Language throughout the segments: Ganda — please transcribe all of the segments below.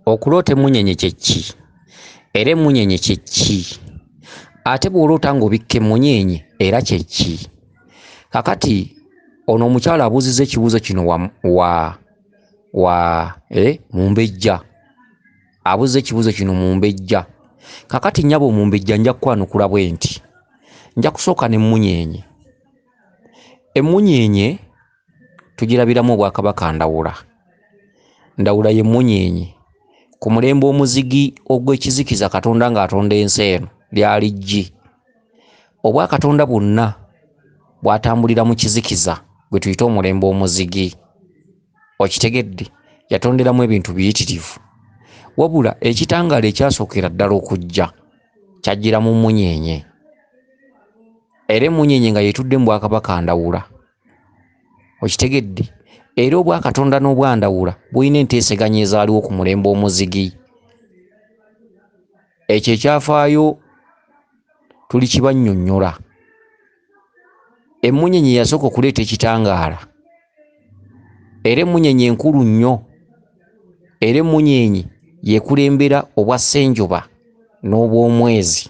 Okuloota emunyeenye Kyekki era emunyeenye Kyekki ate bw'oloota ng'obikka emunyeenye era Kyekki. Kakati ono omukyala abuuzizza ekibuuzo kino Mumbejja, abuuzizza ekibuuzo kino Mumbejja. Kakati nnyabo Mumbejja nja kukwanukula bwe nti nja kusooka n'emunyeenye. Emunyeenye tugirabiramu Obwakabaka Ndawula. Ndawula ye munyeenye ku mulembe omuzigi ogw'ekizikiza Katonda ng'atonda ensi eno lyali ggi. Obwakatonda bwonna bwatambulira mu kizikiza gwe tuyita omulembe omuzigi. Okitegedde? Yatonderamu ebintu biyitirivu. Wabula ekitangaala ekyasookera ddala okujja kyajjira mu munyeenye. Era emunyeenye nga yeetudde mu Bwakabaka Ndawula. Okitegedde? Era Obwakatonda n'Obwandawula bulina enteeseganya ezaaliwo ku mulembe omuzigi. Ekyo ekyafaayo tuli kibannyonnyola. Emunyeenye yasooka okuleeta ekitangaala. Era emunyeenye enkulu nnyo. Era emunyeenye yeekulembera obwa Ssenjoba n'obw'omwezi.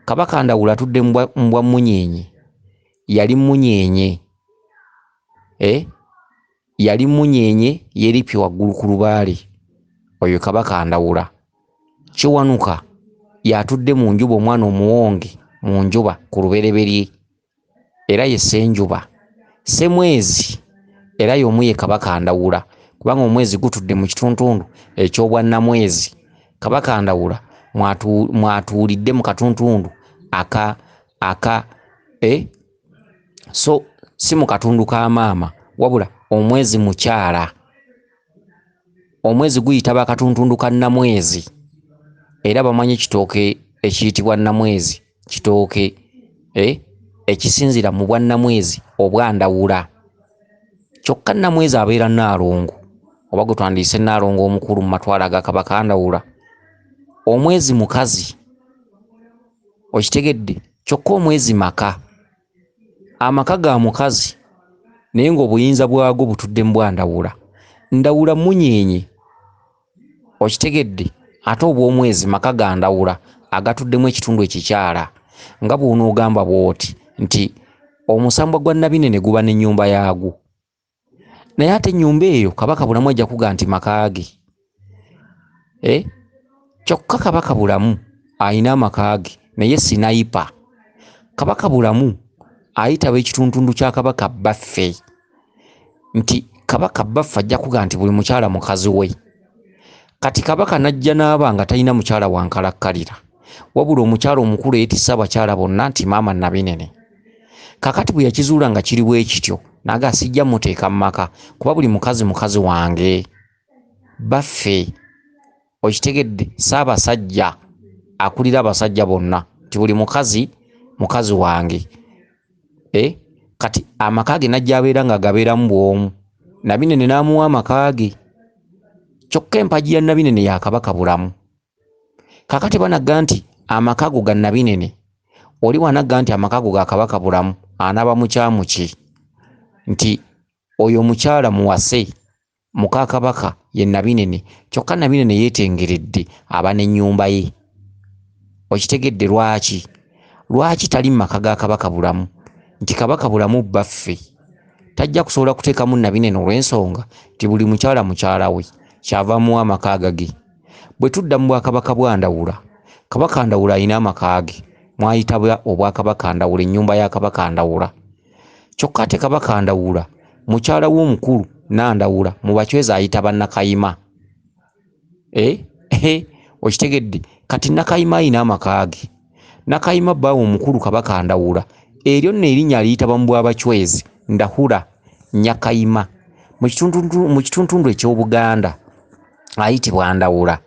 Kabaka Ndawula atudde mu bwa munyeenye. Yali munyeenye. Yali munyeenye yeeripye waggulu ku lubaale. Oyo Kabaka Ndawula. Kiwanuka yatudde mu njuba, omwana omuwonge mu njuba ku lubereberye. Era ye Ssenjoba. Ssemwezi era y'omu ye Kabaka Ndawula, kubanga omwezi gutudde mu kituntundu eky'obwannamwezi. Kabaka Ndawula mwatuulidde mu katuntundu so si mu katundu ka maama wabula omwezi mukyala. Omwezi guyita bakatuntundu ka nnamwezi. Era bamanyi ekitooke ekiyitibwa nnamwezi, kitooke ekisinzira mu bwannamwezi Obwandawula. Kyokka nnamwezi abeera Nnaalongo, oba gwe twandiyise Nnaalongo omukulu mu matwala ga Kabaka Ndawula. Omwezi mukazi. Okitegedde? Kyokka omwezi maka. Amaka ga mukazi naye ng'obuyinza bwago butudde mu Bwandawula. Ndawula munyeenye. Okitegedde? Ate obw'omwezi maka ga Ndawula agatuddemu ekitundu ekikyala. Nga bw'onoogamba bw'oti nti omusambwa gwa Nabinene guba n'ennyumba yaagwo. Naye ate ennyumba eyo Kabaka Bulamu ajja kugaa nti maka ge. Kyokka Kabaka Bulamu ayina amaka ge naye sinayipa. Kabaka Bulamu ayitaba ekituntundu kya Kabaka Baffe nti Kabaka Baffe ajja kugaa nti buli mukyala mukazi we. Kati Kabaka najja n'aba nga talina mukyala wankalakkalira, wabula omukyala omukulu yeetisse abakyala bonna nti maama Nabinene. Kakati bwe yakizuula nga kiri bwe kityo naga sijja muteeka mu maka kuba buli mukazi wange. Baffe. Okitegedde? Ssaabasajja akulira abasajja bonna nti buli mukazi wange. Kati amaka ge najja abeera nga gabeeramu bw'omu. Nabinene n'amuwa amaka ge. Kyokka empagi ya Nabinene ya Kabaka Bulamu. Kakati banagga nti amaka go ga Nabinene, oli wanagga nti amaka go ga Kabaka Bulamu, anaaba mukyamu ki? Nti oyo mukyala muwase muka Kabaka ye Nabinene, kyokka Nabinene yeetengeredde aba n'ennyumba ye. Okitegedde lwaki? Lwaki tali mu maka ga Kabaka Bulamu? Nti Kabaka Bulamu Baffe tajja kusobola kuteekamu Nabinene olw'ensonga nti buli mukyala we kyava muwa amaka ge. Bwe tudda mu Bwakabaka bwa Ndawula, Kabaka Ndawula alina amaka ge mwayitaba Obwakabaka Ndawula, ennyumba ya Kabaka Ndawula. Kyokka ate Kabaka Ndawula mukyala w'omukulu Nandawula mu bacwezi ayitaba Nakayima. Okitegedde? Kati Nakayima alina amaka ge. Nakayima bbaawe omukulu Kabaka Ndawula, eryo nno erinnya aliyitaba mu bw'abacwezi Ndahura Nyakayima. Mu kituntundu eky'Obuganda ayitibwa Ndawula.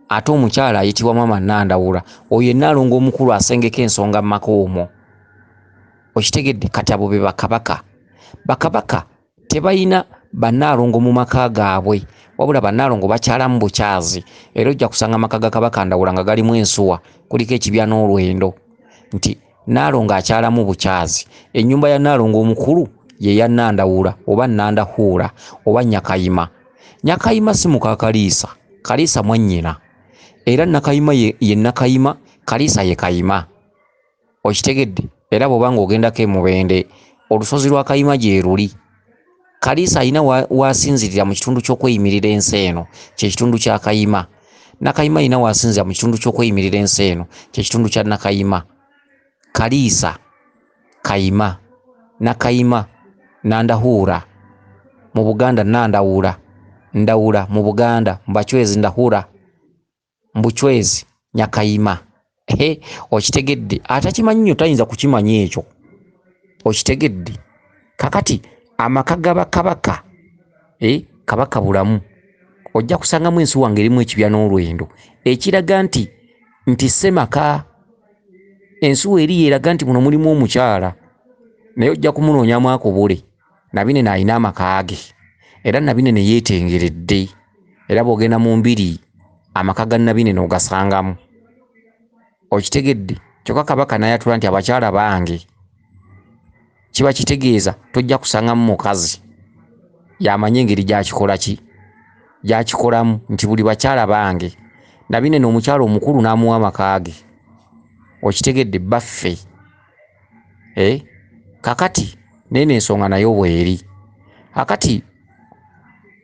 Ate omukyala ayitibwa maama Nandawula. Oyo ye Nnaalongo omukulu asengeka ensonga mu maka omwo. Okitegedde? Kati abo be bakabaka. Bakabaka tebalina bannaalongo mu maka gaabwe, wabula bannaalongo bakyalamu bukyazi. Era ojja kusanga amaka ga Kabaka Ndawula nga galimu ensuwa, kuliko ekibya n'olwendo, nti Nnaalongo akyalamu bukyazi. Ennyumba ya Nnaalongo omukulu ye ya Nandawula oba Nandahuula oba Nyakayima. Nyakayima si muka Kaliisa, Kaliisa mwannyina, era Nakayima ye Nakayima, Kaliisa ye Kayima. Okitegedde? Era bw'oba ng'ogendako e Mubende olusozi lwa Kayima gye luli. Kaliisa alina waasinzirira mu kitundu ky'okweyimirira ensi eno kye kitundu kya Kayima. Nakayima alina waasinzira mu kitundu ky'okweyimirira ensi eno kye kitundu kya Nakayima. Kaliisa, Kayima, Nakayima, Nandahuura mu Buganda, Nandawula, Ndawula mu Buganda, Mbachwezi Ndahura, Mbuchwezi Nyakayima. Okitegedde? Atakimanyi nnyo tayinza kukimanya ekyo. Okitegedde? Kakati amaka g'Abakabaka, Kabaka bulamu, ojja kusangamu ensuwa ng'erimu ekibya n'olwendo ekiraga nti ssemaka. Ensuwa eri eraga nti muno mulimu omukyala, naye ojja kumunoonyamu akubule. Nabinene alina amaka ge, era Nabinene yeetengeredde, era bw'ogenda mu mbiri amaka ga Nabinene ogasangamu. Okitegedde? Kyokka Kabaka n'ayatula nti abakyala bange. Kiba kitegeeza tojja kusangamu mukazi yamanye engeri gy'akikolamu nti buli bakyala bange. Nabinene omukyala omukulu n'amuwa amaka ge. Okitegedde? Baffe. Kakati nene ensonga nayo bweri. Kakati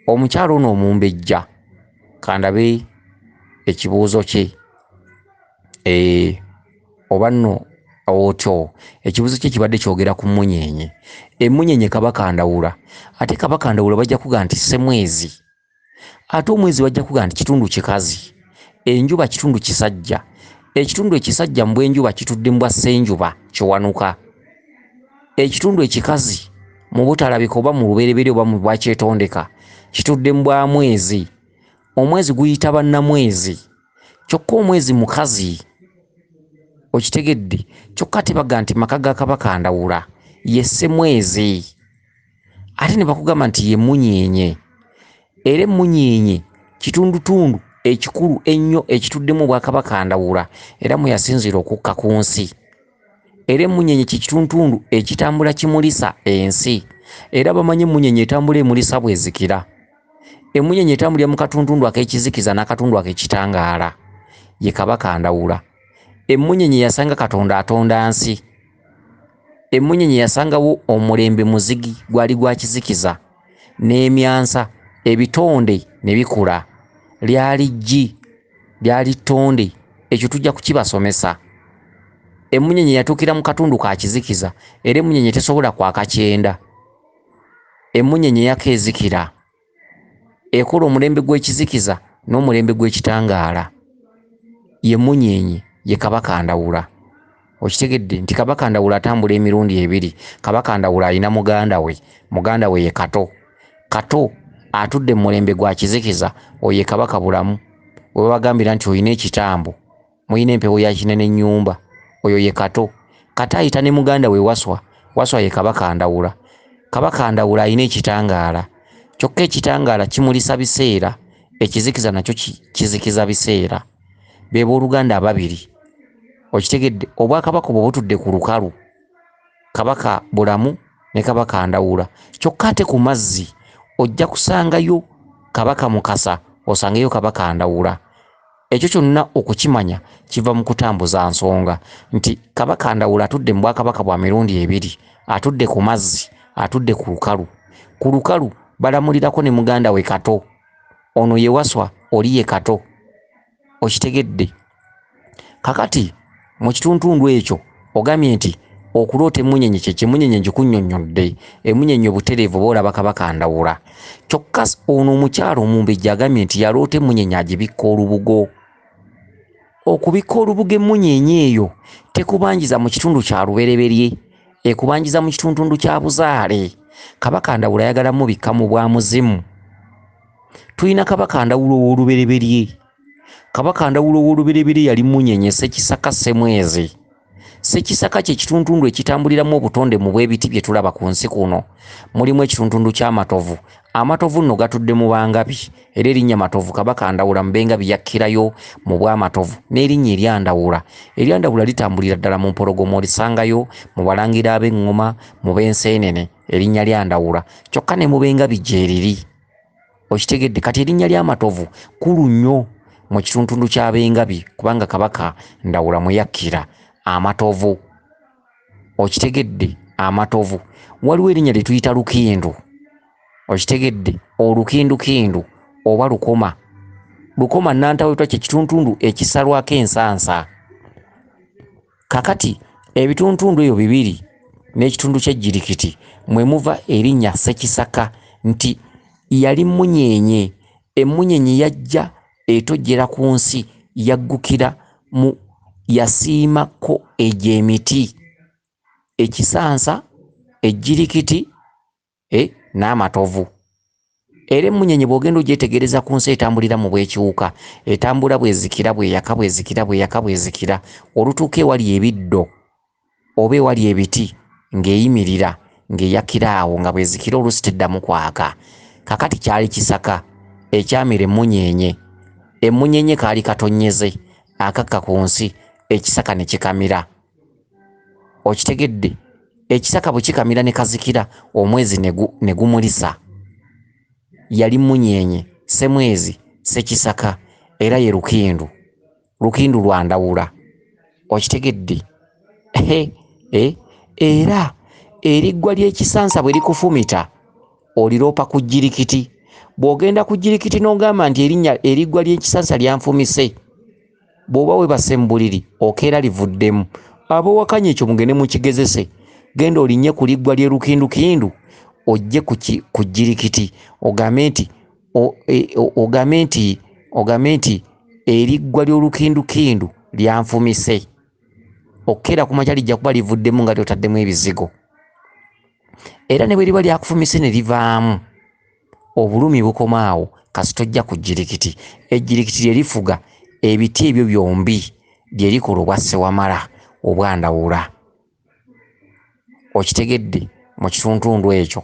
omukyala ono Omumbejja, kandabe ekibuuzo kye. Oba nno otyo ekibuuzo kye kibadde kyogera ku Emunyeenye. Emunyeenye Kabaka Ndawula. Ate Kabaka Ndawula bajja kugaa nti ssemwezi. Ate omwezi bajja kugaa nti kitundu kikazi. Enjuba kitundu kisajja. Ekitundu ekisajja mu bw'enjuba kitudde mu bwa ssenjuba kiwanuka. Ekitundu ekikazi mu butalabika oba mu lubereberye oba mu bwakyetondeka kitudde mu bwa mwezi. Omwezi guyita bannamwezi, kyokka omwezi mukazi. Okitegedde? Kyokka tebaga nti maka ga Kabaka Ndawula ye ssemwezi. Ate ne bakugamba nti ye Emunyeenye. Era Emunyeenye kitundutundu ekikulu ennyo ekituddemu Obwakabaka Ndawula era mwe yasinzira okukka ku nsi. Era Emunyeenye kitundutundu ekitambula kimulisa ensi, era bamanyi Emunyeenye etambula emulisa bwezikira. Emunyeenye etambulira mu katundutundu ak'ekizikiza n'akatundu ak'ekitangaala. Ye Kabaka Ndawula. Emunyeenye yasanga Katonda atonda nsi. Emunyeenye yasangawo omulembe muzigi gwali gwa kizikiza n'emyansa, ebitonde ne bikula. Lyali ggi, lyali ttonde, ekyo tujja kukibasomesa. Emunyeenye yatuukira mu katundu ka kizikiza, era Emunyeenye tesobola kwaka kyenda. Emunyeenye yakeezikira, ekola omulembe gw'ekizikiza n'omulembe gw'ekitangaala. Ye Emunyeenye ye Kabaka Ndawula. Okitegedde nti Kabaka Ndawula atambula emirundi ebiri. Kabaka Ndawula alina muganda we ye Kato. Kato atudde mu mulembe gwa kizikiza, oye Kabaka bulamu. We bagambira nti oyina ekitambo, muyina empewo ya kinene ennyumba, oyo ye Kato. Kato ayita ne muganda we Waswa. Waswa ye Kabaka Ndawula. Kabaka Ndawula alina ekitangaala, kyokka ekitangaala kimulisa biseera, ekizikiza nakyo kizikiza biseera. Be booluganda ababiri. Okitegedde? Obwakabaka bwe butudde ku lukalu, Kabaka bulamu ne Kabaka Ndawula. Kyokka ate ku mazzi ojja kusangayo Kabaka Mukasa, osangeyo Kabaka Ndawula. Ekyo kyonna okukimanya kiva mu kutambuza nsonga nti Kabaka Ndawula atudde mu Bwakabaka bwa mirundi ebiri, atudde ku mazzi, atudde ku lukalu. Ku lukalu balamulirako ne muganda we Kato. Ono ye Waswa, oli ye Kato. Okitegedde? Kakati mu kituntundu ekyo ogambye nti okuloota Emunyeenye kye Emunyeenye ngikunnyonnyodde. Emunyeenye obutereevu boolaba Kabaka Ndawula. Kyokka ono omukyala Omumbejja agambye nti yaloota Emunyeenye agibikka olubugo. Okubikka olubugo Emunyeenye eyo tekubanjiza mu kitundu kya lubereberye, ekubanjiza mu kituntundu kya buzaale. Kabaka Ndawula ayagala mubikka mu bwa muzimu. Tulina Kabaka Ndawula ow'olubereberye. Kabaka Ndawula ow'olubereberye yali Emunyeenye Ssekisaka Ssemwezi. Ssekisaka kye kituntundu ekitambuliramu obutonde mu bw'ebiti bye tulaba ku nsi kuno. Mulimu ekituntundu ky'amatovu. Amatovu nno gatudde mu Bangabi, era erinnya Matovu Kabaka Ndawula mu Bengabi yakkirayo mu bw'amatovu n'erinnya eryandawula. Eryandawula litambulira ddala mu mpologoma, olisangayo mu balangira ab'eŋŋoma, mu b'enseenene erinnya lyandawula, kyokka ne mu Bengabi gye riri. Okitegedde kati erinnya ly'amatovu kulu nnyo mu kitundu ky'Abengabi kubanga Kabaka Ndawula mwe yakkira. Amatovu okitegedde, amatovu. Waliwo erinnya lye tuyita lukindu, okitegedde, olukindukindu oba lukoma. Lukoma nnantawetwa kye kituntundu ekisalwako ensansa. Kakati ebituntundu ebyo bibiri n'ekitundu ky'ejjirikiti mwe muva erinnya Ssekisaka nti yali Munnabuddu. Emunyeenye yajja etojjera ku nsi, yaggukira mu yasiimako egyo emiti, ekisansa, ejjirikiti n'amatovu. Era Emunyeenye bw'ogenda ogyetegereza ku nsi etambulira mu bwekiwuka, etambula bwezikira bweyaka bwezikira bweyaka bwezikira olutuuka ewali ebiddo oba ewali ebiti ng'eyimirira ng'eyakira awo nga bwezikira oluusi teddamu kwaka. Kakati kyali kisaka ekyamira Emunyeenye. Emunyeenye kaali katonnyeze akakka ku nsi, ekisaka ne kikamira. Okitegedde, ekisaka bwe kikamira ne kazikira omwezi ne gumulisa. Yali Munnabuddu, Ssemwezi, Ssekisaka era ye Lukindu. Lukindu lwa Ndawula. Okitegedde? Era eriggwa ly'ekisansa bwe likufumita oliroopa ku jjirikiti. Bw'ogenda ku jjirikiti n'ogamba nti eriggwa ly'ekisansa lyanfumise, bw'oba webase mu buliri okeera livuddemu. Ab'owakanya ekyo mugende mukigezese. Genda olinnye ku liggwa ly'e Lukindukindu ojje ku jjirikiti ogambe nti eriggwa ly'Olukindukindu lyanfumise. Okkeera ku makya lijja kuba livuddemu nga lyotaddemu ebizigo. Era ne bwe liba lyakufumise ne livaamu, obulumi bukoma awo kasita ojja ku jjirikiti. Ejjirikiti lye lifuga ebiti ebyo byombi bye likola obwa Ssewamala obwa Ndawula. Okitegedde? Mu kituntundu ekyo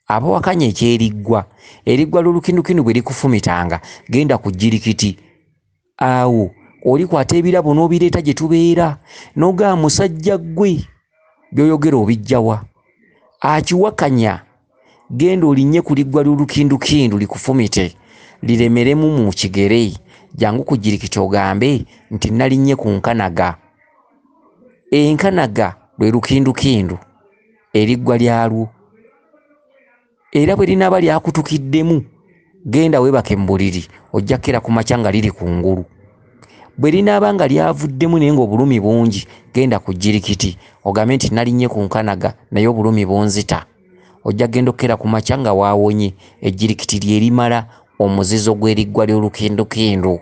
abawakanya ekyeriggwa, eriggwa ly'Olukindukindu bwe likufumitanga, genda ku jjirikiti. Awo olikwata ebirabo n'obireeta gye tubeera n'ogamba musajja ggwe by'oyogera obijjawa? Akiwakanya genda olinnye ku liggwa ly'Olukindukindu likufumite, liremeremu mu kigere. Jangu ku jjirikiti ogambe nti nalinnye ku nkanaga. Enkanaga lwe Lukindukindu, eriggwa lyalwo. Era bwe linaaba lyakutukiddemu, genda weebake mu buliri, ojja kkera ku makya nga liri ku ngulu. Bwe linaaba nga lyavuddemu naye ng'obulumi bungi, genda ku jjirikiti ogambe nti nalinnye ku nkanaga naye obulumi bunzita. Ojja genda okkera ku makya nga waawonye. Ejjirikiti lye limala omuzizo gw'eriggwa ly'Olukindukindu,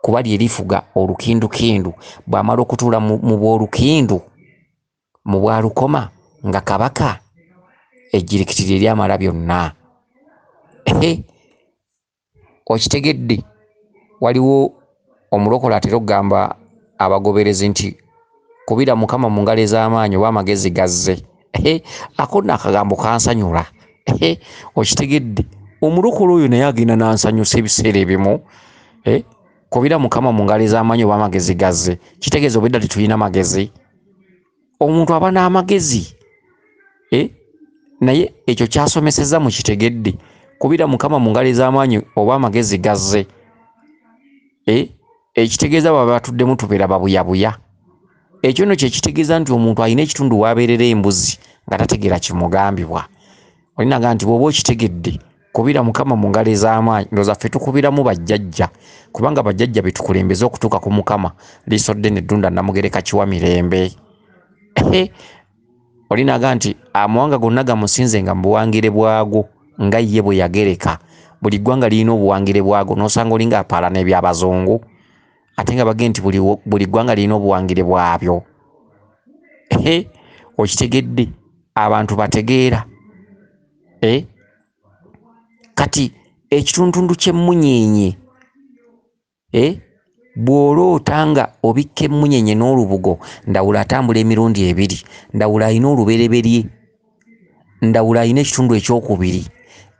kuba lye lifuga Olukindukindu. Bw'amala okutuula mu bw'Olukindu, mu bwa Lukoma nga Kabaka, ejjirikiti lye lyamala byonna. Okitegedde? Waliwo omulokola atera okugamba abagoberezi nti kubira Mukama mu ngalo ez'amaanyi oba amagezi gazze. Ako nno akagambo kansanyula. Okitegedde? Omulokola oyo naye agenda n'ansanyusa ebiseera ebimu. Kubira Mukama mu ngalo ez'amaanyi oba amagezi gazze, kitegeeza obwedda tetulina magezi. Omuntu aba n'amagezi, naye ekyo kyasomesezza mu kitegedde. Kubira Mukama mu ngalo ez'amaanyi oba amagezi gazze, ekitegeeza baba batuddemu tubeera babuyabuya. Ekyo nno kye kitegeeza nti omuntu alina ekitundu w'abeerera embuzi nga tategeera kimugambibwa. Olinaga nti bw'oba okitegedde, kubira Mukama mu ngalo ez'amaanyi. Ndowooza ffe tukubiramu bajjajja, kubanga bajjajja be tukulembeza okutuuka ku Mukama. Liiso ddene Ddunda Namugereka Kiwa Mirembe. Olinaga nti amawanga gonna gamusinze nga mu buwangire bwago nga ye bwe yagereka. Buli ggwanga lirina obuwangire bwago, n'osanga olinga apaala n'eby'Abazungu, ate nga bagenda nti buli ggwanga lirina obuwangire bwabyo. Okitegedde? Abantu bategeera. Kati ekituntundu ky'Emunyeenye, bw'oloota nga obikka Emunyeenye n'olubugo, Ndawula atambula emirundi ebiri. Ndawula alina olubereberye, Ndawula alina ekitundu ekyokubiri.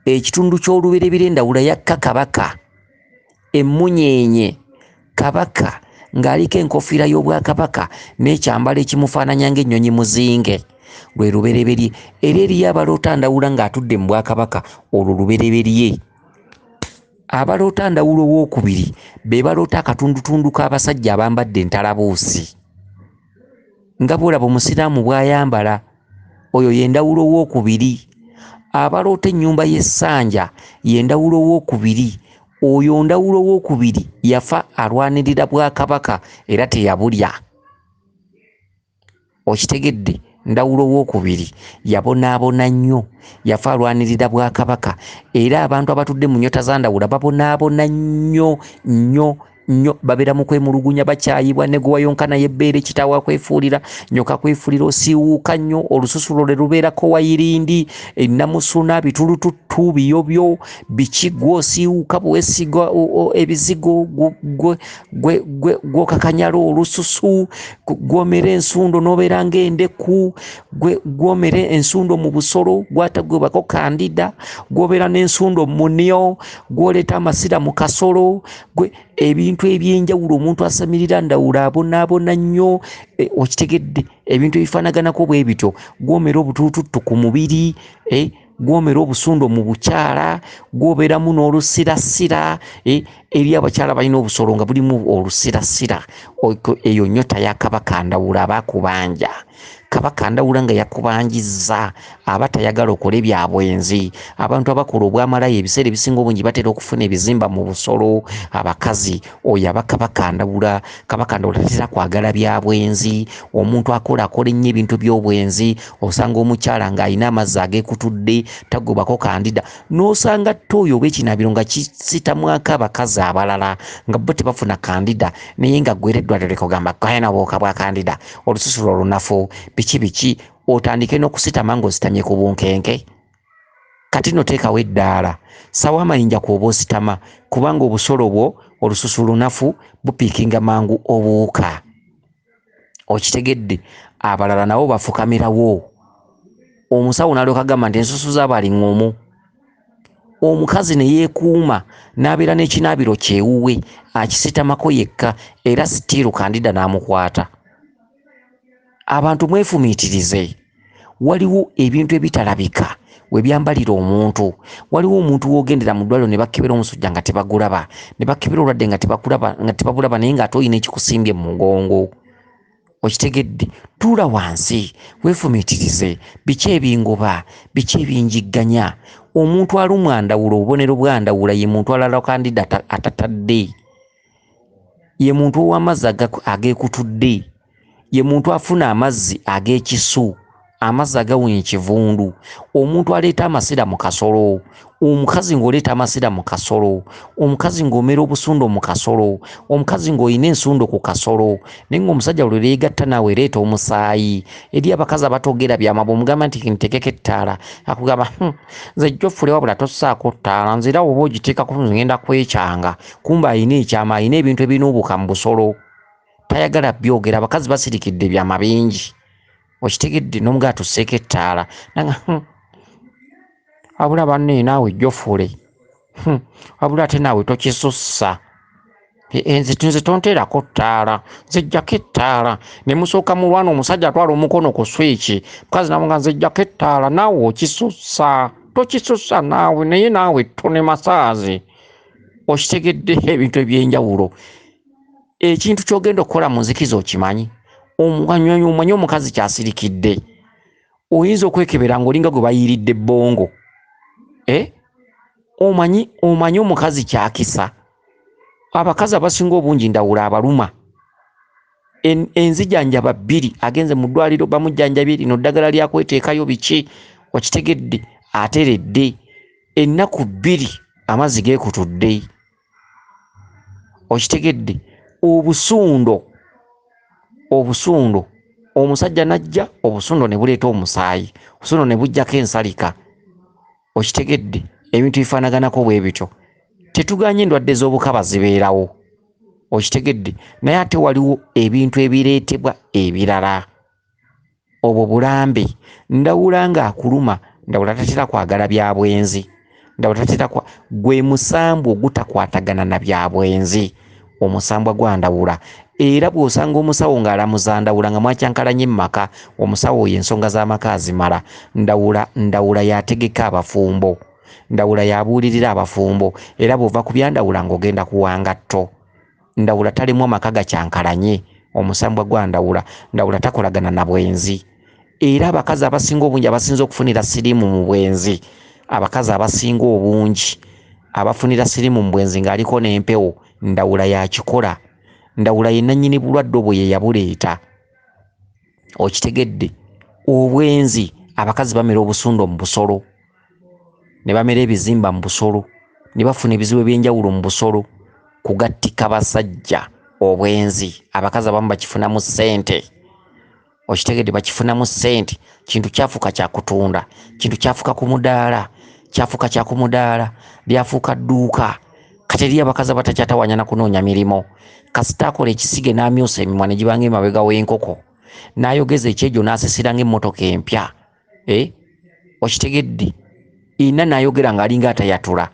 Ekitundu ky'olubereberye Ndawula yakka Kabaka Emunyeenye, Kabaka ng'aliko enkofiira y'Obwakabaka n'ekyambalo ekimufaananya ng'ennyonyi muzinge. lwe lubereberye era eriyo abaloota Ndawula ng'atudde mu Bwakabaka olwo lubereberye. Abaloota Ndawula owookubiri be baloota akatundutundu k'abasajja abambadde entalabuusi nga bw'olaba Omusiraamu bw'ayambala, oyo ye Ndawula owookubiri. Abaloota ennyumba y'essanja ye Ndawula owookubiri, oyo Ndawula owookubiri yafa alwanirira Bwakabaka era teyabulya. Okitegedde? Ndawula owookubiri yabonaabona nnyo, yafa alwanirira Bwakabaka era abantu abatudde mu nnyota za Ndawula babonaabona nnyo nnyo nnyo, babeera mu kwemulugunya bakyayibwa, ne gwewayonkana y'ebbeere kitaawe akwefuulira, nyoka kwefuulira, osiiwuuka nnyo, olususulo lwe lubeerako wayirindi, ennamusuna, bitulututtu, biyobyo, biki, gw'osiiwuuka bwesiga ebizigo, gw'okakanyala olususu, gw'omera ensundo n'obeera ng'endeku, gw'omera ensundo mu busolo, gw'atagwebako kandida, gw'obeera n'ensundo mu munyo, gw'oleeta amasira mu kasolo, ebintu ebyenjawulo omuntu asamirira Ndawula abonaabona nnyo. Okitegedde? Ebintu ebifaanaganako bwe bityo, gw'omera obutulututtu ku mubiri, gw'omera obusundo mu bukyala, gw'obeeramu n'olusirasira, eri abakyala balina obusolo nga bulimu olusirasira. Eyo nnyota ya Kabaka Ndawula aba akubanja. Kabaka Ndawula nga yakubanjizza aba tayagala okola bya bwenzi. Abantu abakola obwamalayo ebiseera ebisinga obungi batera okufuna ebizimba mu busolo, abakazi. Oyo aba Kabaka Ndawula. Kabaka Ndawula tatera kwagala bya bwenzi. Omuntu akola ennyo ebintu by'obwenzi. Osanga omukyala ng'alina amazzi ageekutudde tagobako kandida, n'osanga ttooyo ob'ekinabiro nga kisitamwako abakazi abalala nga bo tebafuna kandida, naye nga ggwera eddwaliro likugamba kayina bwoka bwa kandida, olususulo olunafu, biki otandike n'okusitama ng'ositamye ku bunkenke. Kati noteekawo eddaala sawa amayinja kw'oba ositama, kubanga obusolo bwo olususu lunafu bupiikinga mangu obuwuka. Okitegedde? Abalala nabo bafukamirawo. Omusawo n'alyoka agamba nti ensusu zaabo ali ng'omu. Omukazi ne yeekuuma n'abeera n'ekinaabiro kyewuwe akisitamako yekka era sitiiru kandida n'amukwata. Abantu mwefumiitirize. Waliwo ebintu ebitalabika we byambalira omuntu. Waliwo omuntu w'ogendera mu ddwaliro ne bakebera omusujja nga tebagulaba, ne bakebera olwadde nga tebabulaba naye ng'ate olina ekikusimbye mu mugongo. Okitegedde? Tuula wansi weefumiitirize. Biki ebingoba, biki ebinjigganya? Omuntu alumwa Ndawula, obubonero bwa Ndawula ye muntu alala kandida atatadde, ye muntu ow'amazzi ageekutudde, ye muntu afuna amazzi ag'ekisu, amazzi agawunya ekivundu, omuntu aleeta amasira mu kasolo, omukazi ng'oleeta amasira mu kasolo, omukazi ng'omera obusundo mu kasolo, omukazi ng'olina ensundo ku kasolo, naye ng'omusajja lwe yeegatta naawe leeta omusaayi. Eri abakazi abatogera byamabo omugamba nti ntekeko ettaala, akugamba nze jjofule wabula tossaako ttaala, nzira oba ogiteekako ngenda kwekyanga, kumba alina ekyama, alina ebintu ebirina obuka mu busolo. Tayagala byogera, abakazi basirikidde byama bingi. Okitegedde? N'omugala tusseeko ettaala wabula banne naawe jjofule, wabula ate naawe tokisussa, nze tonteerako ttaala, nze jjako ettaala. Ne musooka mulwana, omusajja atwala omukono ku swiki, mukazi namuga nze jjako ettaala, naawe okisussa, tokisussa naawe, naye naawe tone masaazi. Okitegedde? Ebintu ebyenjawulo. Ekintu ky'ogenda okukola mu nzikiza okimanyi? Omanyi omukazi kyasirikidde. Oyinza okwekebera ng'olinga gwe bayiiridde ebbongo. Omanyi omukazi kyakisa? Abakazi abasinga obungi Ndawula abaluma. Enzijanjaba 2 agenze mu ddwaliro bamujjanjabye, lino ddagala lyakweteekayo biki. Okitegedde? Ateredde ennaku 2 amazzi geekutudde. Okitegedde? Obusundo omusajja najja, obusundo ne buleeta omusaayi, obusundo ne bujjako ensalika. Okitegedde? Ebintu bifaanaganako bwe bityo. Tetuganye endwadde z'obukaba zibeerawo. Okitegedde? Naye ate waliwo ebintu ebireetebwa ebirala. Obwo bulambe. Ndawula ng'akuluma, Ndawula tatera kwagala bya bwenzi. Ndawula tatera gwe musambwa ogutakwatagana na bya bwenzi. Omusambwa gwa Ndawula era bw'osanga omusawo ng'alamuza Ndawula nga mwakyankalanye mu maka, omusawo oyo ensonga z'amaka azimala. Ndawula yategeka abafumbo, Ndawula yabuulirira abafumbo, era bw'ova ku bya Ndawula ng'ogenda kuwanga tto. Ndawula talimu amaka gakyankalanye, omusambwa gwa Ndawula. Ndawula takolagana na bwenzi, era abakazi abasinga obungi abasinza okufunira siriimu mu bwenzi, abakazi abasinga obungi abafunira siriimu mu bwenzi ng'aliko n'empewo, Ndawula yakikola. Ndawula ye nannyini bulwadde obwo ye yabuleeta. Okitegedde? Obwenzi, abakazi bamera obusundo mu busolo, ne bamera ebizimba mu busolo, ne bafuna ebizibu eby'enjawulo mu busolo. Kugattika basajja obwenzi, abakazi abamu bakifunamu ssente. Okitegedde? Bakifunamu ssente. Kintu kyafuuka kyakutunda, kintu kyafuuka ku mudaala, kyafuuka kyakumudaala, lyafuuka dduuka. Kati eri abakazi abatakyatawanya na kunoonya mirimo. Kasita akola ekisige n'amyusa emimwa ne gibanga emabega w'enkoko, n'ayogeza ekyejo n'asisira ng'emmotoka empya. Okitegedde? Ina n'ayogera ng'alinga atayatula.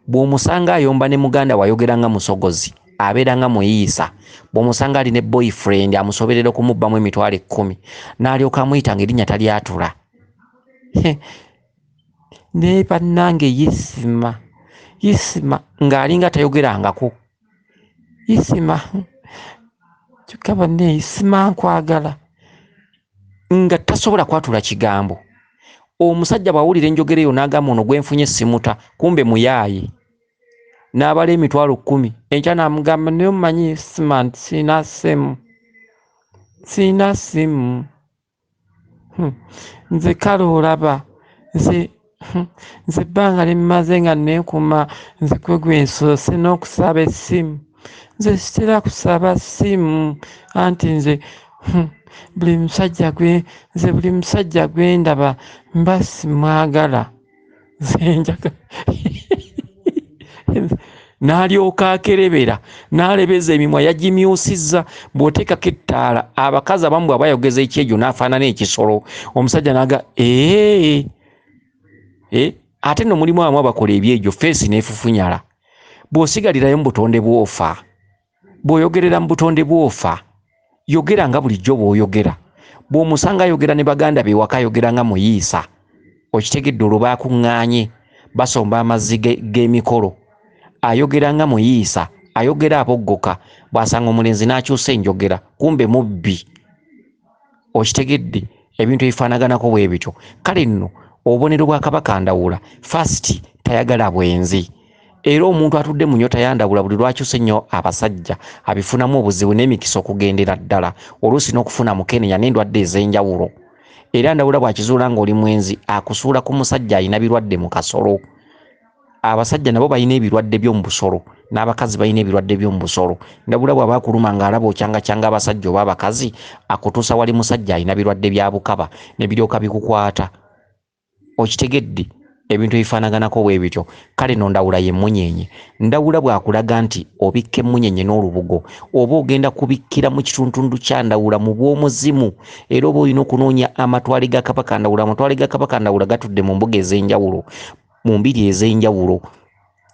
Bw'omusanga ayomba ne muganda wayogera nga musogozi, abeera nga muyiisa. Bw'omusanga ali ne boyfriend amusoberera okumubbamu emitwalo 10, n'alyoka amuyita ng'erinnya talyatula. Ne bannange Yisima ng'alinga tayogerangako. Yisima, kyokka banne Yisima nkwagala, nga tasobola kwatula kigambo. Omusajja bw'awulira enjogera eyo n'agamba ono gwenfunye simuta, kumbe muyaaye. N'abala emitwalo 10, enkya n'amugamba naye omumanyi Yisima nti sina simu. Nze kale olaba, nze ebbanga limmaze nga neekuma, nze gwe nsoose n'okusaba essimu. Nze sitera kusaba simu, anti nze buli musajja gwe ndaba mba simwagala. Nze njagala. N'alyoka akerebera, n'alebeza emimwa yagimyusizza. Bw'oteekako ettaala, abakazi abamu bw'aba ayogeza ekyejo n'afaanana ekisolo, omusajja n'aga ate nno mulimu abamu abakola ebyejo, feesi n'efufunyala. Bw'osigalirayo mu butonde bw'ofa, bw'oyogerera mu butonde bw'ofa, yogera nga bulijjo bw'oyogera. Bw'omusanga ayogera ne baganda be waka ayogera nga muyiisa. Okitegedde? Olwo baakuŋŋaanye, basomba amazzi g'emikolo, ayogera nga muyiisa, ayogera aboggoka. Bw'asanga omulenzi n'akyusa enjogera, kumbe mubbi. Okitegedde? Ebintu ebifaanaganako bwe bityo. Kale nno obubonero bwa Kabaka Ndawula, first tayagala bwenzi, era omuntu atudde mu nnyota ya Ndawula buli lwakyusa ennyo abasajja abifunamu obuzibu n'emikisa okugendera ddala, oluusi n'okufuna mukenenya n'endwadde ez'enjawulo. Era Ndawula bw'akizuula ng'oli mwenzi, akusuula ku musajja alina birwadde mu kasolo. Abasajja nabo balina ebirwadde by'omu busolo, n'abakazi balina ebirwadde by'omu busolo. Ndawula bw'aba akuluma ng'alaba ocyangacyanga abasajja oba abakazi, akutuusa wali musajja alina birwadde bya bukaba ne biryoka bikukwata. Okitegedde? Ebintu ebifaanaganako bwe bityo. Kale no Ndawula ye Emunyeenye. Ndawula bw'akulaga nti obikka Emunyeenye n'olubugo, oba ogenda kubikkira mu kitundu kya Ndawula mu bw'omuzimu, era oba olina okunoonya amatwale ga Kabaka Ndawula. Amatwale ga Kabaka Ndawula gatudde mu mbuga ez'enjawulo, mu mbiri ez'enjawulo.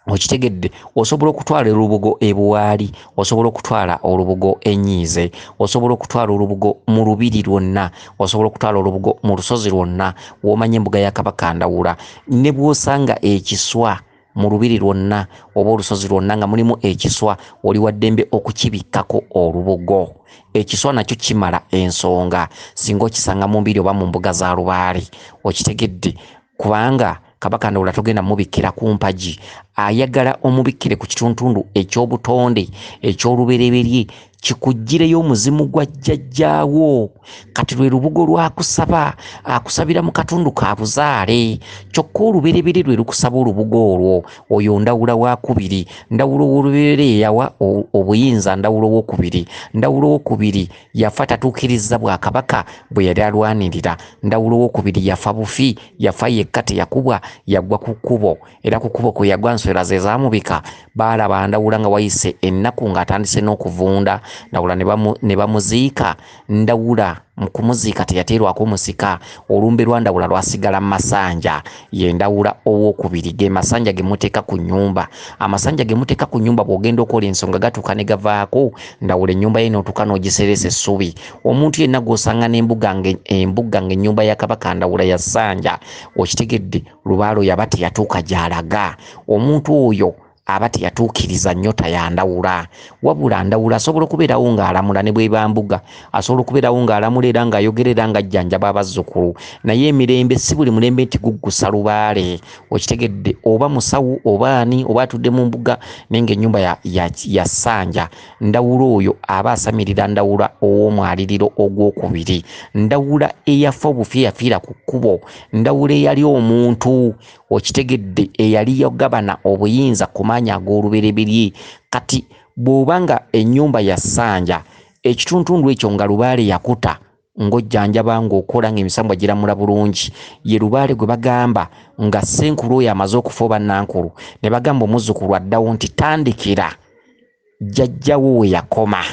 Okitegedde? Osobola okutwala olubugo e Buwaali, osobola okutwala olubugo e Nnyiize, osobola okutwala olubugo mu Lubiri lwonna, osobola okutwala olubugo mu Lusozi lwonna, w'omanya embuga ya Kabaka Ndawula. Ne bw'osanga ekiswa mu Lubiri lwonna oba Olusozi lwonna nga mulimu ekiswa, oli wa ddembe okukibikkako olubugo. Ekiswa nakyo kimala ensonga singa okisanga mu mbiri oba mu mbuga za Lubaale. Okitegedde? Kubanga Kabaka Ndawula togenda mubikkira ku mpagi, ayagala omubikkire ku kitundu eky'obutonde eky'olubereberye, kikuggireyo omuzimu gwa jjajjaawo. Kati lwe lubugo lwakusaba, akusabira mu katundu ka buzaale, kyokka olubereberye lwe lukusaba olubugo olwo. Oyo Ndawula wakubiri. Ndawula ow'olubereberye yawa obuyinza Ndawula owokubiri. Ndawula owokubiri yafa tatuukiriza Bwakabaka bwe yali alwanirira. Ndawula owokubiri yafa bufi, yafa yekka teyakubwa, yagwa ku kkubo, era ku kkubo kwe yagwa nswera ze zaamubika. Baalaba Ndawula nga wayise ennaku ng'atandise n'okuvunda, Ndawula ne bamuziika. Ndawula mu kumuziika teyateerwako musika. Olumbe lwa Ndawula lwasigala mu masanja. Ye Ndawula owookubiri, ge masanja ge muteeka ku nnyumba. Amasanja ge muteeka ku nnyumba bw'ogenda okola ensonga gatuuka ne gavaako, Ndawula ennyumba ye n'otuuka n'ogiseresa essubi. Omuntu yenna gw'osanga n'embugga ng'ennyumba ya Kabaka Ndawula yassanja, okitegedde Lubaale yaba teyatuuka gy'alaga. Omuntu oyo aba teyatuukiriza nnyota ya Ndawula. Wabula Ndawula asobola okubeerawo ng'alamula ne bw'eba mbuga, asobola okubeerawo ng'alamula era ng'ayogerera ng'ajjanjaba abazzukulu, naye emirembe si buli mulembe nti guggusa Lubaale. Okitegedde oba musawo oba ani oba atudde mu mbuga naye ng'ennyumba yassanja, Ndawula oyo aba asamirira Ndawula ow'omwaliriro ogwokubiri, Ndawula eyafa obufi yafiira ku kkubo, Ndawula eyali omuntu, okitegedde eyali yagabana obuyinza ku maanyi ag'olubereberye. Kati bw'obanga ennyumba yassanja, ekituntundu ekyo nga Lubaale yakuta ng'ojjanjaba ng'okola ng'emisambwa giramula bulungi, ye Lubaale gwe bagamba nga Ssenkulu oyo amaze okufa oba Nankulu, ne bagamba omuzzukulu addawo nti tandikira jjajjawo we yakoma.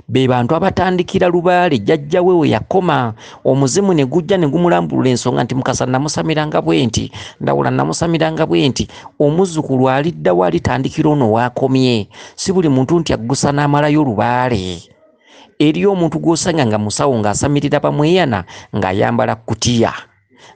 Be bantu abatandikira Lubaale jjajjawe we yakoma. Omuzimu ne gujja ne gumulambulula ensonga nti Mukasa namusamiranga bwe nti, Ndawula namusamiranga bwe nti, omuzzukulu aliddawo alitandikira ono waakomye. Si buli muntu nti aggusa n'amalayo Lubaale. Eriyo omuntu gw'osanga nga musawo ng'asamirira bamweyana ng'ayambala kutiya,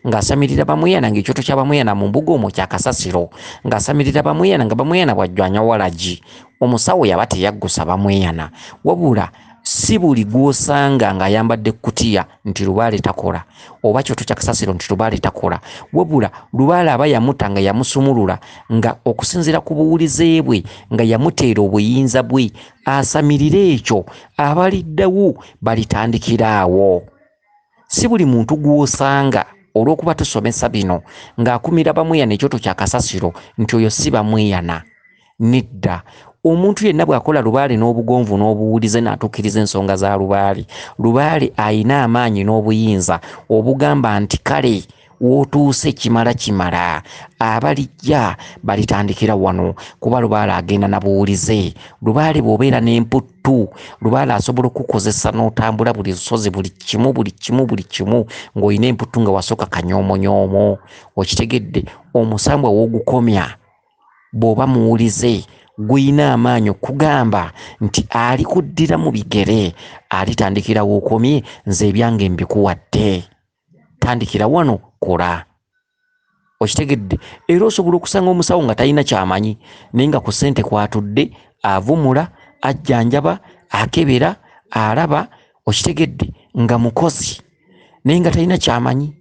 ng'asamirira bamweyana ng'ekyoto kya bamweyana mu mbuga omwo kya kasasiro, ng'asamirira bamweyana nga bamweyana bwajjwanya walagi. Omusawo yaba teyaggusa bamweyana. Wabula si buli gw'osanga ng'ayambadde kutiya nti Lubaale takola, oba kyoto kya kasasiro nti Lubaale takola. Wabula Lubaale aba yamuta nga yamusumulula, nga okusinziira ku buwulize bwe nga yamuteera obuyinza bwe, asamirire ekyo abaliddawo balitandikira awo. Si buli muntu gw'osanga olw'okuba tusomesa bino ng'akumira bamweyana ekyoto kya kasasiro nti oyo si bamweyana. Nedda. Omuntu yenna bw'akola Lubaale n'obugonvu n'obuwulize n'atuukiriza ensonga za Lubaale, Lubaale ayina amaanyi n'obuyinza obugamba nti kale w'otuuse kimala, abalijja balitandikira wano, kuba Lubaale agenda na buwulize. Lubaale bw'obeera n'emputtu, Lubaale asobola okukozesa n'otambula buli lusozi, buli kimu ng'olina emputtu nga wasooka kanyoomonyoomo. Okitegedde, omusambwa w'ogukomya bw'oba muwulize guyina amaanyi okugamba nti ali kuddira mu bigere, alitandikira w'okomye, nze ebyange mbikuwadde, tandikira wano kola. Okitegedde, era osobola okusanga omusawo nga talina kyamanyi naye nga ku ssente kwatudde avumula, ajjanjaba, akebera, alaba, okitegedde, nga mukozi naye nga talina kyamanyi,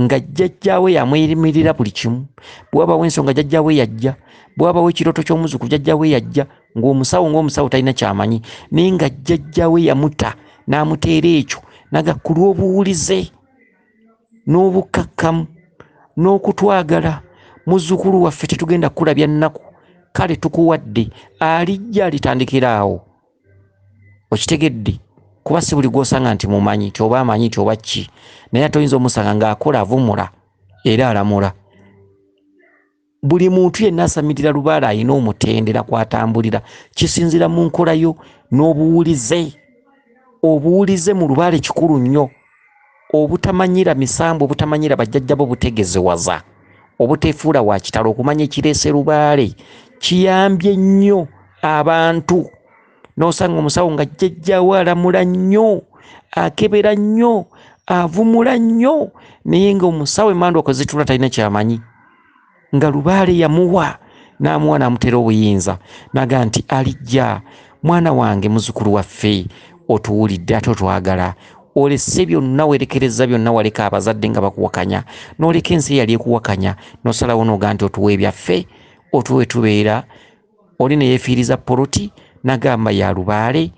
nga jjajjaawe yamweyimirira buli kimu. Bw'abawo ensonga jjajjaawe yajja, bw'abawo ekirooto ky'omuzzukulu jjajjaawe yajja, ng'omusawo taina kyamanyi naye nga jjajjaawe yamuta n'amuteera ekyo nagakulwa obuwulize n'obukakkamu n'okutwagala. Muzzukulu waffe tetugenda kukulabya nnaku, kale tukuwadde, alijja alitandikira awo. Okitegedde, kuba si buli gw'osanga nti mumanyi kyoba amanyi kyoba ki, naye ate oyinza omusanga ng'akola avumula era alamula. Buli muntu yenna asamirira Lubaale ayina omutendera kwatambulira, kisinzira mu nkolayo n'obuwulize. Obuwulize mu Lubaale kikulu nnyo. Obutamanyira misambo, obutamanyira bajjajjabo butegezewaza, obuteefuula wa kitalo, okumanya ekireese Lubaale kiyambye nnyo abantu. N'osanga omusawo nga jjajjaawe alamula nnyo, akebera nnyo, avumula nnyo, naye ng'omusawo emmanda okozitula talina kyamanyi, nga Lubaale yamuwa n'amuwa n'amuteera obuyinza naga nti alijja, mwana wange muzzukulu waffe, otuwulidde ate otwagala, olese byonna, werekereza byonna, waleka abazadde nga bakuwakanya, n'oleka ensi eyali ekuwakanya, n'osalawo n'oga nti otuwa ebyaffe, otuwe tubeera. Oli ne yeefiiriza poloti n'agamba ya Lubaale,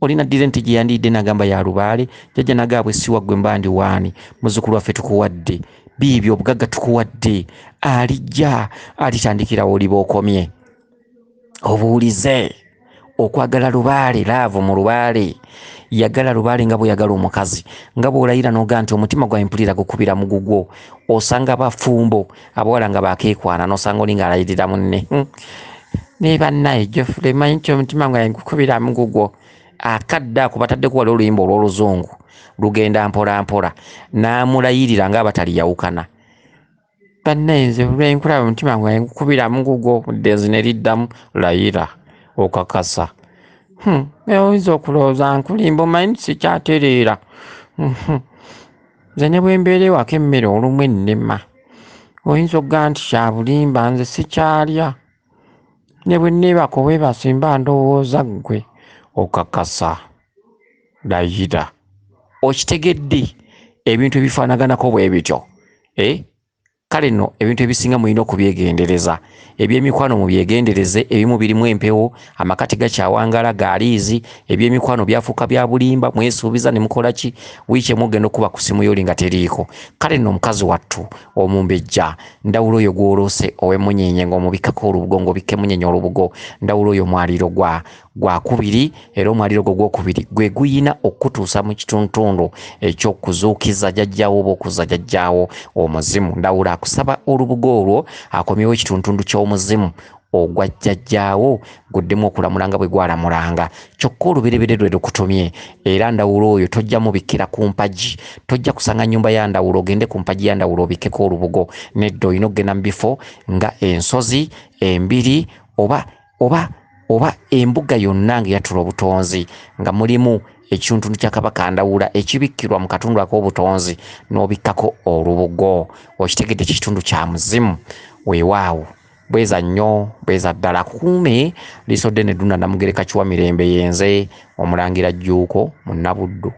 oli naddira ente gye yandiyidde n'agamba ya Lubaale, jjajja n'agamba si waggwe mba ndi waani, muzzukulu waffe tukuwadde, biibyo obugagga tukuwadde, alijja alitandikirawo oliba okomye. Obuwulize, okwagala Lubaale, laavu mu Lubaale, yagala Lubaale nga bwe yagala omukazi, nga bw'olayira n'oga nti omutima gwa mpulira gukubira mu gugwo. Osanga bafumbo abawala nga bakeekwana, n'osanga oli ng'alayirira munne, ne bannaye Geoffrey manyi kyo omutima gwange gukubiramu gugwo akadde ako bataddeko wali oluyimba olw'oluzungu lugenda mpola mpola n'amulayirira ng'abatali yawukana. Bannaye nze lwenkulaba omutima gwange gukubiramu gugwo ddezi ne liddamu layira okakasa. Oyinza okulowooza nkulimba omanyi sikyatereera. Nze ne bwe mbeera ewaka emmere olumu ennema oyinza okugamba nti kya bulimba nze sikyalya. Ne bwe nneebaka obwebasi mba ndowooza ggwe okakasa layira. Okitegedde ebintu ebifaanaganako bwe bityo. Kale nno ebintu ebisinga mulina okubyegendereza. Ebyemikwano mu byegendereze, ebimu birimu empewo, amakati gakyawangala gaaliizi, ebyemikwano byafuuka bya bulimba, mwesuubiza ne mukola ki, wiiki emu ogenda okuba ku simu yoli nga teriiko. Kale nno omukazi wattu omumbejja, ndawulo oyo gw'oloose ow'Emunyeenye ng'omubikkako olubugo ng'obikka Emunyeenye olubugo, ndawulo oyo mwaliro gwa kubiri, era omwaliro gwo gwokubiri gwe guyina okutuusa mu kituntundu eky'okuzuukiza jjajjaawo oba okuza jjajjaawo omuzimu. Ndawulo akusaba olubugo olwo akomyewo ekituntundu ky'omuzimu ogwa jjajjaawo guddemu okulamula nga bwe gwalamulanga. Kyokka olubereberye lwe lukutumye, era ndawulo oyo tojja mubikkira ku mpagi, tojja kusanga nnyumba ya ndawulo ogende ku mpagi ya ndawulo obikkeko olubugo. Nedda olina okugenda mu bifo nga ensozi, embiri oba embuga yonna ng'eyatula obutonzi nga mulimu ekituntundu kya Kabaka Ndawula ekibikkirwa mu katundu ak'obutonzi n'obikkako olubugo. Okitegedde kitundu kya muzimu. Weewaawo bweza nnyo, bweza ddala, kuume liiso ddene dduna Namugereka Kiwa Mirembe yenze Omulangira Jjuuko Munnabuddu.